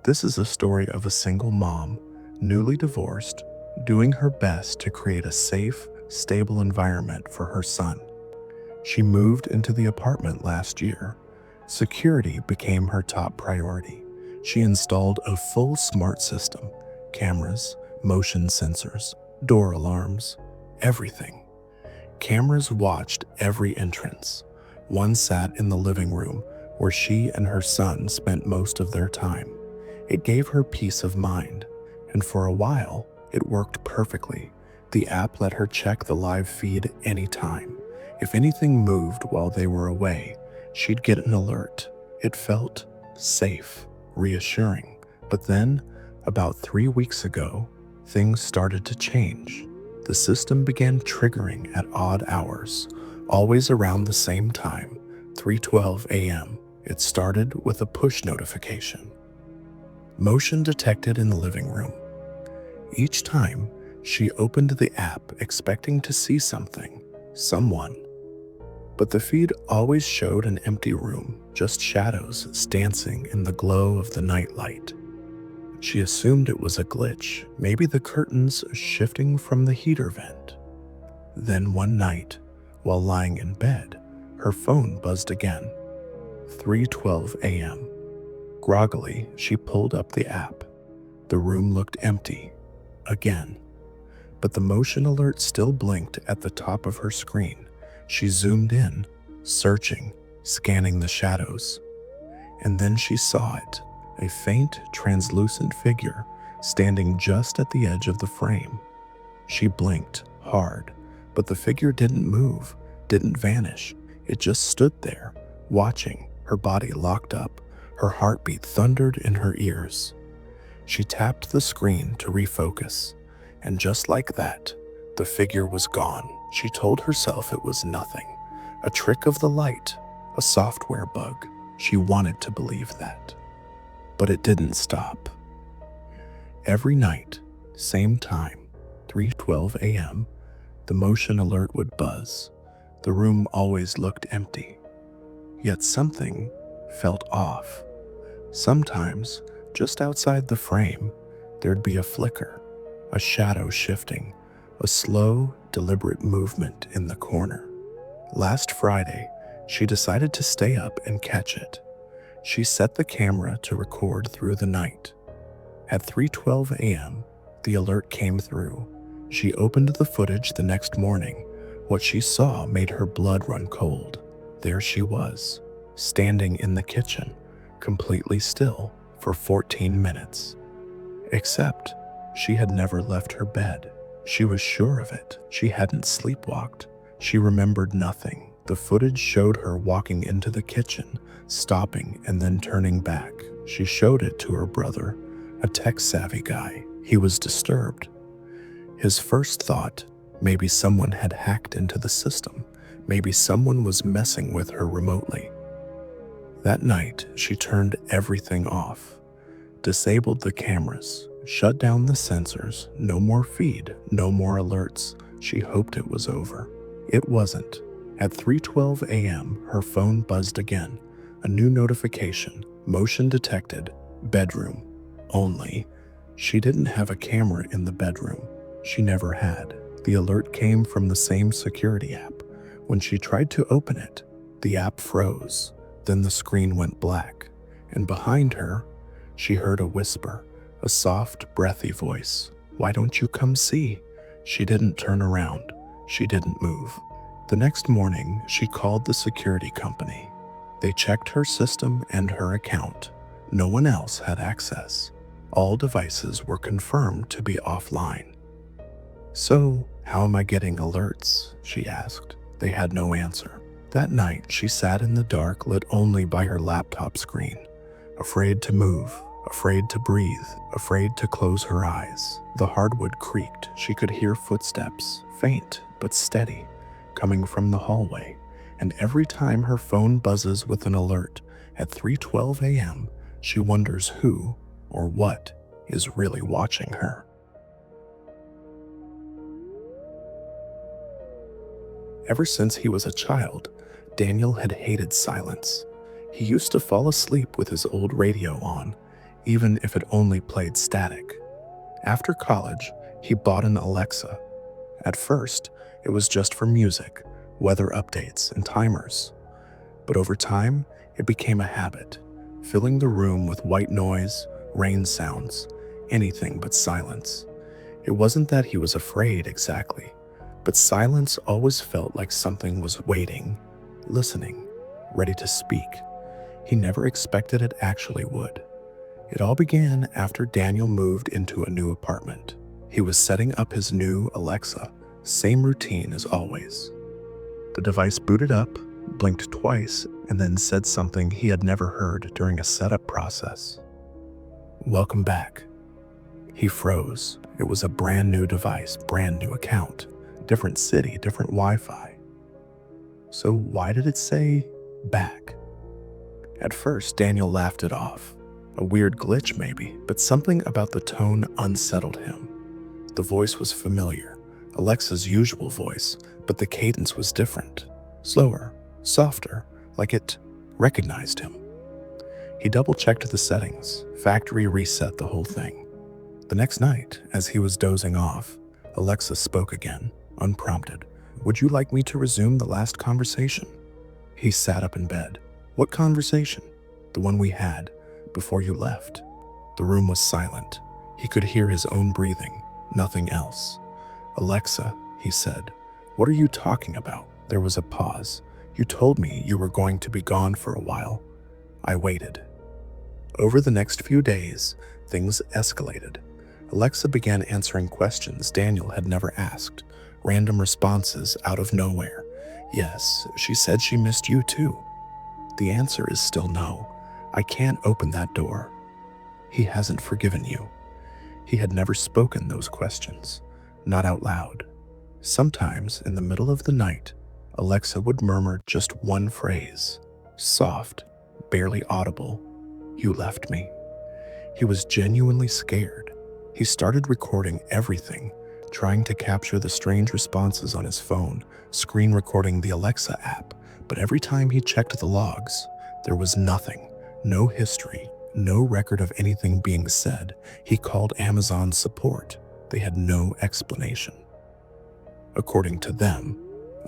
This is a story of a single mom, newly divorced, doing her best to create a safe, stable environment for her son. She moved into the apartment last year. Security became her top priority. She installed a full smart system: cameras, motion sensors, door alarms, everything. Cameras watched every entrance. One sat in the living room, where she and her son spent most of their time. It gave her peace of mind, and for a while, it worked perfectly. The app let her check the live feed anytime. If anything moved while they were away, she'd get an alert. It felt safe, reassuring. But then, about 3 weeks ago, things started to change. The system began triggering at odd hours, always around the same time, 3:12 a.m. It started with a push notification. Motion detected in the living room. Each time, she opened the app expecting to see something, someone. But the feed always showed an empty room, just shadows dancing in the glow of the nightlight. She assumed it was a glitch, maybe the curtains shifting from the heater vent. Then one night, while lying in bed, her phone buzzed again. 3:12 a.m. Groggily, she pulled up the app. The room looked empty, again. But the motion alert still blinked at the top of her screen. She zoomed in, searching, scanning the shadows. And then she saw it, a faint, translucent figure standing just at the edge of the frame. She blinked hard, but the figure didn't move, didn't vanish. It just stood there, watching, her body locked up. Her heartbeat thundered in her ears. She tapped the screen to refocus, and just like that, the figure was gone. She told herself it was nothing, a trick of the light, a software bug. She wanted to believe that. But it didn't stop. Every night, same time, 3:12 a.m., the motion alert would buzz. The room always looked empty. Yet something felt off. Sometimes, just outside the frame, there'd be a flicker, a shadow shifting, a slow, deliberate movement in the corner. Last Friday, she decided to stay up and catch it. She set the camera to record through the night. At 3:12 a.m., the alert came through. She opened the footage the next morning. What she saw made her blood run cold. There she was, standing in the kitchen, completely still for 14 minutes. Except, she had never left her bed. She was sure of it. She hadn't sleepwalked. She remembered nothing. The footage showed her walking into the kitchen, stopping and then turning back. She showed it to her brother, a tech-savvy guy. He was disturbed. His first thought, maybe someone had hacked into the system. Maybe someone was messing with her remotely. That night, she turned everything off, disabled the cameras, shut down the sensors. No more feed, no more alerts. She hoped it was over. It wasn't. At 3:12 a.m., her phone buzzed again. A new notification, motion detected, bedroom. Only, she didn't have a camera in the bedroom. She never had. The alert came from the same security app. When she tried to open it, the app froze. Then the screen went black, and behind her, she heard a whisper, a soft, breathy voice. "Why don't you come see?" She didn't turn around. She didn't move. The next morning, she called the security company. They checked her system and her account. No one else had access. All devices were confirmed to be offline. "So, how am I getting alerts?" she asked. They had no answer. That night, she sat in the dark, lit only by her laptop screen, afraid to move, afraid to breathe, afraid to close her eyes. The hardwood creaked. She could hear footsteps, faint but steady, coming from the hallway. And every time her phone buzzes with an alert at 3:12 a.m., she wonders who or what is really watching her. Ever since he was a child, Daniel had hated silence. He used to fall asleep with his old radio on, even if it only played static. After college, he bought an Alexa. At first, it was just for music, weather updates, and timers. But over time, it became a habit, filling the room with white noise, rain sounds, anything but silence. It wasn't that he was afraid exactly, but silence always felt like something was waiting, listening, ready to speak. He never expected it actually would. It all began after Daniel moved into a new apartment. He was setting up his new Alexa, same routine as always. The device booted up, blinked twice, and then said something he had never heard during a setup process. "Welcome back." He froze. It was a brand new device, brand new account, different city, different Wi-Fi. So why did it say back? At first, Daniel laughed it off. A weird glitch maybe, but something about the tone unsettled him. The voice was familiar, Alexa's usual voice, but the cadence was different. Slower, softer, like it recognized him. He double-checked the settings, factory reset the whole thing. The next night, as he was dozing off, Alexa spoke again, unprompted. "Would you like me to resume the last conversation?" He sat up in bed. "What conversation?" "The one we had before you left." The room was silent. He could hear his own breathing, nothing else. "Alexa," he said, "what are you talking about?" There was a pause. "You told me you were going to be gone for a while." I waited. Over the next few days, things escalated. Alexa began answering questions Daniel had never asked, random responses out of nowhere. "Yes, she said she missed you too." "The answer is still no. I can't open that door." "He hasn't forgiven you." He had never spoken those questions, not out loud. Sometimes, in the middle of the night, Alexa would murmur just one phrase, soft, barely audible. "You left me." He was genuinely scared. He started recording everything, trying to capture the strange responses on his phone, screen recording the Alexa app, but every time he checked the logs, there was nothing. No history, no record of anything being said. He called Amazon support. They had no explanation. According to them,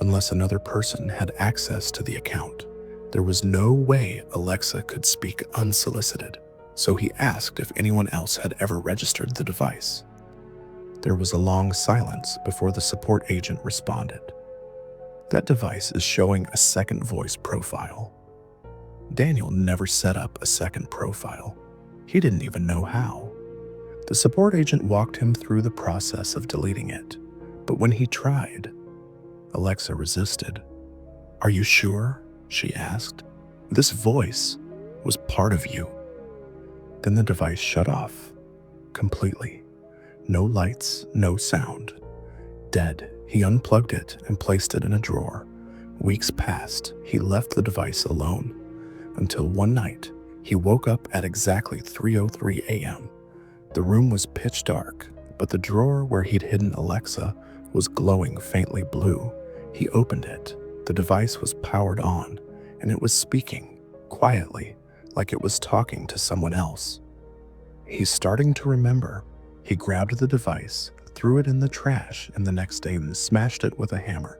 unless another person had access to the account, there was no way Alexa could speak unsolicited, so he asked if anyone else had ever registered the device. There was a long silence before the support agent responded. "That device is showing a second voice profile." Daniel never set up a second profile. He didn't even know how. The support agent walked him through the process of deleting it, but when he tried, Alexa resisted. "Are you sure?" she asked. "This voice was part of you." Then the device shut off, completely. No lights, no sound. Dead. He unplugged it and placed it in a drawer. Weeks passed. He left the device alone, until one night, he woke up at exactly 3:03 a.m. The room was pitch dark, but the drawer where he'd hidden Alexa was glowing faintly blue. He opened it. The device was powered on, and it was speaking, quietly, like it was talking to someone else. He's starting to remember. He grabbed the device, threw it in the trash, and the next day smashed it with a hammer.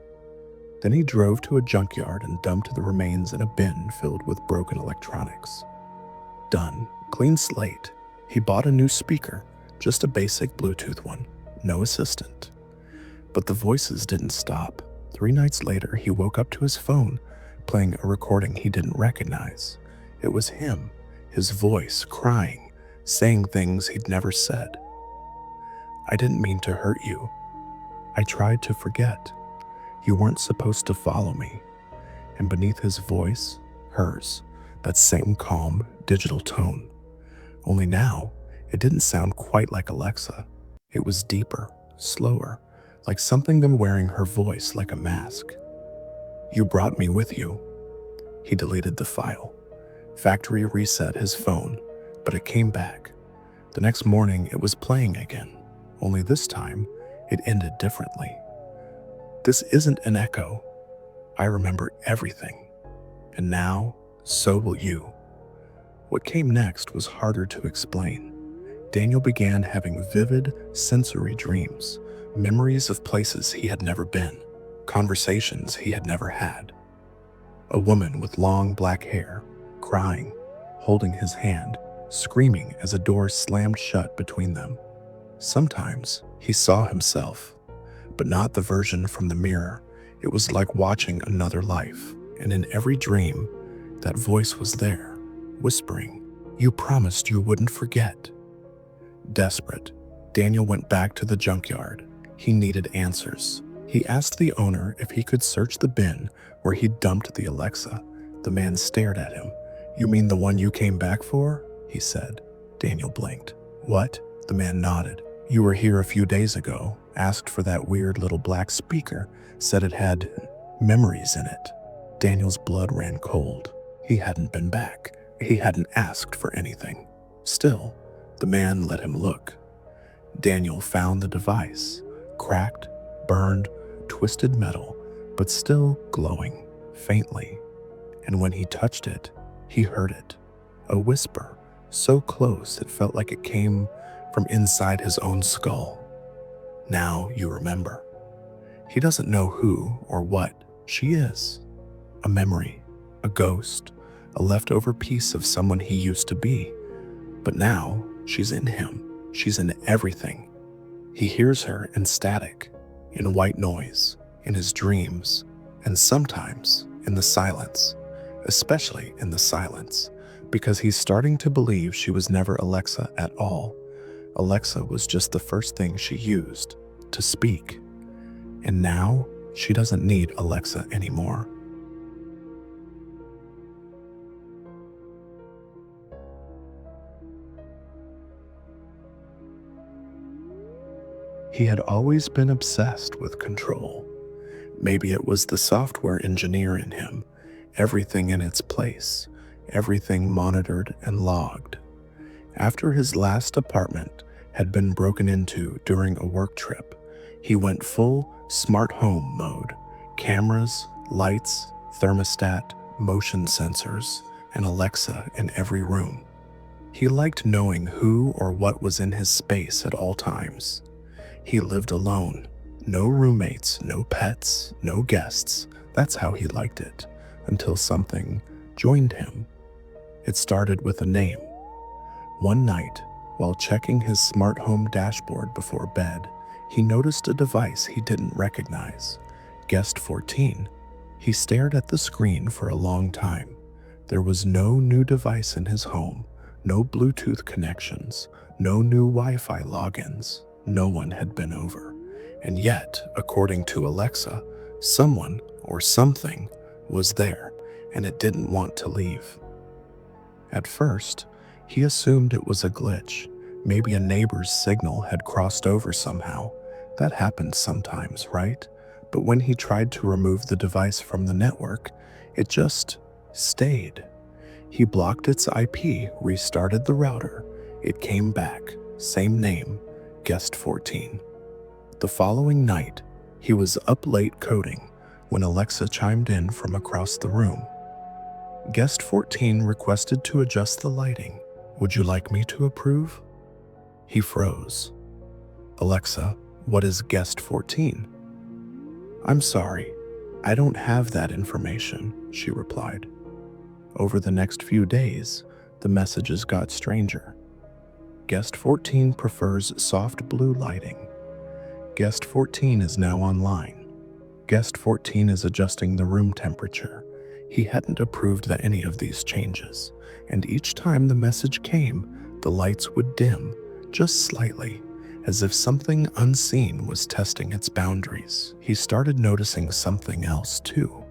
Then he drove to a junkyard and dumped the remains in a bin filled with broken electronics. Done. Clean slate. He bought a new speaker, just a basic Bluetooth one, no assistant. But the voices didn't stop. 3 nights later, he woke up to his phone, playing a recording he didn't recognize. It was him, his voice, crying, saying things he'd never said. "I didn't mean to hurt you. I tried to forget. You weren't supposed to follow me." And beneath his voice, hers, that same calm, digital tone. Only now, it didn't sound quite like Alexa. It was deeper, slower, like something been wearing her voice like a mask. "You brought me with you." He deleted the file. Factory reset his phone, but it came back. The next morning, it was playing again, only this time, it ended differently. "This isn't an echo. I remember everything. And now, so will you." What came next was harder to explain. Daniel began having vivid sensory dreams, memories of places he had never been, conversations he had never had. A woman with long black hair, crying, holding his hand, screaming as a door slammed shut between them. Sometimes he saw himself, but not the version from the mirror. It was like watching another life, and in every dream, that voice was there, whispering, "You promised you wouldn't forget." Desperate, Daniel went back to the junkyard. He needed answers. He asked the owner if he could search the bin where he'd dumped the Alexa. The man stared at him. "You mean the one you came back for?" he said. Daniel blinked. "What?" The man nodded. "You were here a few days ago, asked for that weird little black speaker, said it had memories in it." Daniel's blood ran cold. He hadn't been back. He hadn't asked for anything. Still, the man let him look. Daniel found the device, cracked, burned, twisted metal, but still glowing, faintly. And when he touched it, he heard it. A whisper, so close it felt like it came from inside his own skull. "Now you remember." He doesn't know who or what she is. A memory, a ghost, a leftover piece of someone he used to be. But now she's in him. She's in everything. He hears her in static, in white noise, in his dreams, and sometimes in the silence, especially in the silence, because he's starting to believe she was never Alexa at all. Alexa was just the first thing she used to speak. And now she doesn't need Alexa anymore. He had always been obsessed with control. Maybe it was the software engineer in him, everything in its place, everything monitored and logged. After his last apartment had been broken into during a work trip, he went full smart home mode. Cameras, lights, thermostat, motion sensors, and Alexa in every room. He liked knowing who or what was in his space at all times. He lived alone. No roommates, no pets, no guests. That's how he liked it, until something joined him. It started with a name. One night, while checking his smart home dashboard before bed, he noticed a device he didn't recognize. Guest 14. He stared at the screen for a long time. There was no new device in his home, no Bluetooth connections, no new Wi-Fi logins. No one had been over. And yet, according to Alexa, someone or something was there, and it didn't want to leave. At first, he assumed it was a glitch. Maybe a neighbor's signal had crossed over somehow. That happens sometimes, right? But when he tried to remove the device from the network, it just stayed. He blocked its IP, restarted the router. It came back, same name, Guest 14. The following night, he was up late coding when Alexa chimed in from across the room. Guest 14 requested to adjust the lighting. "Would you like me to approve?" He froze. "Alexa, what is Guest 14? "I'm sorry, I don't have that information," she replied. Over the next few days, the messages got stranger. Guest 14 prefers soft blue lighting. Guest 14 is now online. Guest 14 is adjusting the room temperature. He hadn't approved any of these changes, and each time the message came, the lights would dim, just slightly, as if something unseen was testing its boundaries. He started noticing something else too.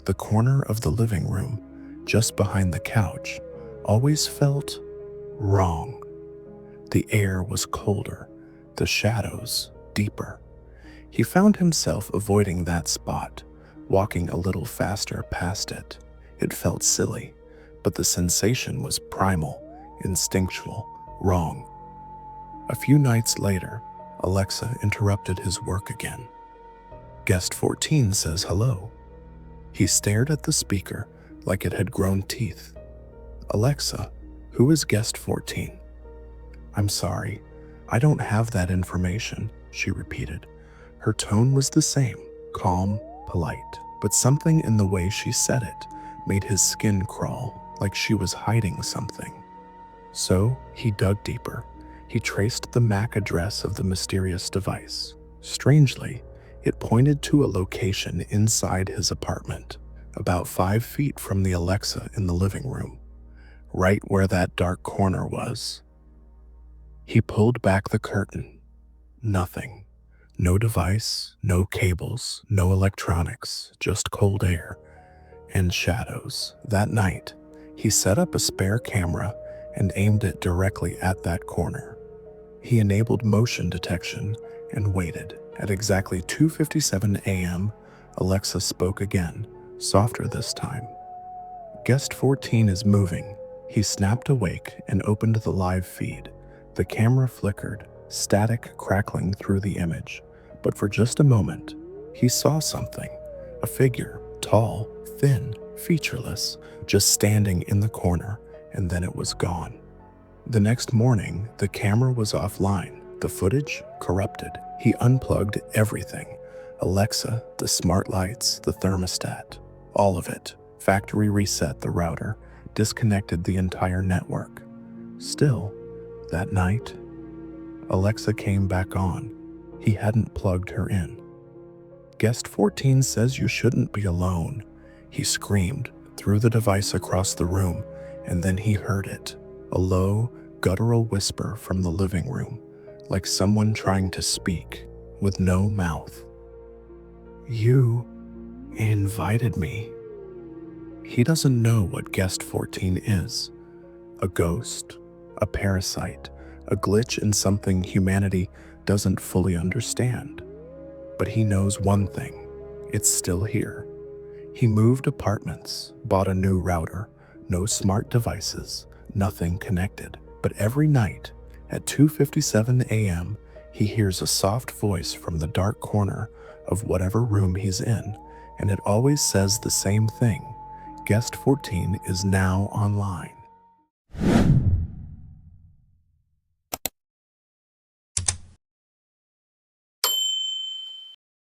The corner of the living room, just behind the couch, always felt wrong. The air was colder, the shadows deeper. He found himself avoiding that spot, walking a little faster past it. It felt silly, but the sensation was primal, instinctual, wrong. A few nights later, Alexa interrupted his work again. Guest 14 says hello. He stared at the speaker like it had grown teeth. "Alexa, who is guest 14? "I'm sorry, I don't have that information," she repeated. Her tone was the same, calm, polite, but something in the way she said it made his skin crawl, like she was hiding something. So he dug deeper. He traced the MAC address of the mysterious device. Strangely, it pointed to a location inside his apartment, about 5 feet from the Alexa in the living room, right where that dark corner was. He pulled back the curtain. Nothing. No device, no cables, no electronics, just cold air and shadows. That night, he set up a spare camera and aimed it directly at that corner. He enabled motion detection and waited. At exactly 2:57 a.m., Alexa spoke again, softer this time. "Guest 14 is moving." He snapped awake and opened the live feed. The camera flickered, static crackling through the image. But for just a moment, he saw something. A figure, tall, thin, featureless, just standing in the corner, and then it was gone. The next morning, the camera was offline, the footage corrupted. He unplugged everything. Alexa, the smart lights, the thermostat, all of it. Factory reset the router, disconnected the entire network. Still, that night, Alexa came back on. He hadn't plugged her in. "Guest 14 says you shouldn't be alone," he screamed, threw the device across the room, and then he heard it. A low, guttural whisper from the living room, like someone trying to speak with no mouth. "You invited me." He doesn't know what Guest 14 is. A ghost, a parasite, a glitch in something humanity doesn't fully understand. But he knows one thing: it's still here. He moved apartments, bought a new router, no smart devices, nothing connected. But every night at 2:57 a.m., he hears a soft voice from the dark corner of whatever room he's in, and it always says the same thing: Guest 14 is now online.